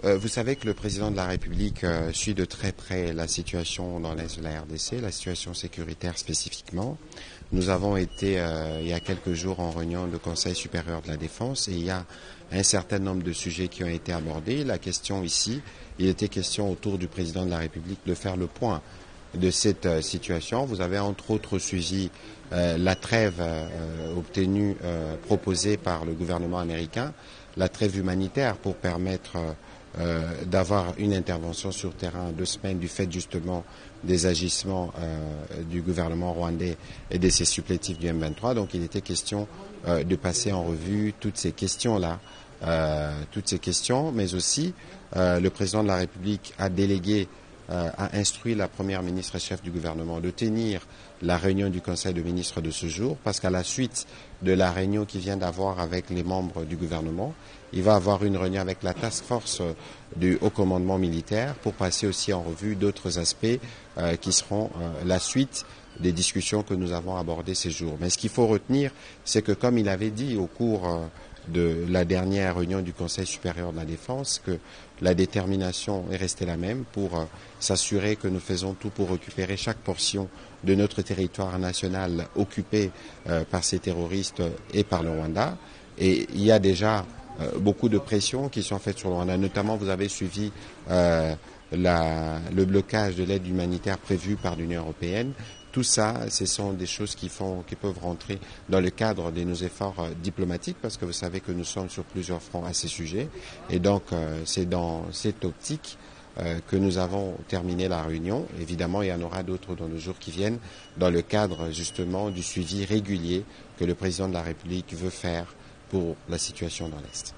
Vous savez que le président de la République suit de très près la situation dans l'est de la RDC, la situation sécuritaire spécifiquement. Nous avons été il y a quelques jours en réunion du Conseil supérieur de la défense et il y a un certain nombre de sujets qui ont été abordés. La question ici, il était question autour du président de la République de faire le point de cette situation. Vous avez entre autres suivi la trêve obtenue, proposée par le gouvernement américain, la trêve humanitaire pour permettre d'avoir une intervention sur terrain 2 semaines du fait justement des agissements du gouvernement rwandais et de ses supplétifs du M23. Donc il était question de passer en revue toutes ces questions-là, mais aussi le président de la République a délégué a instruit la première ministre et chef du gouvernement de tenir la réunion du Conseil de ministres de ce jour, parce qu'à la suite de la réunion qu'il vient d'avoir avec les membres du gouvernement, il va avoir une réunion avec la task force du haut commandement militaire pour passer aussi en revue d'autres aspects qui seront la suite des discussions que nous avons abordées ces jours. Mais ce qu'il faut retenir, c'est que comme il avait dit au cours de la dernière réunion du Conseil supérieur de la défense, que la détermination est restée la même pour s'assurer que nous faisons tout pour récupérer chaque portion de notre territoire national occupé par ces terroristes et par le Rwanda. Et il y a déjà beaucoup de pressions qui sont faites sur le Rwanda. Notamment, vous avez suivi le blocage de l'aide humanitaire prévue par l'Union européenne. Tout ça, ce sont des choses qui peuvent rentrer dans le cadre de nos efforts diplomatiques, parce que vous savez que nous sommes sur plusieurs fronts à ces sujets. Et donc, c'est dans cette optique que nous avons terminé la réunion. Évidemment, il y en aura d'autres dans les jours qui viennent, dans le cadre justement du suivi régulier que le président de la République veut faire pour la situation dans l'Est.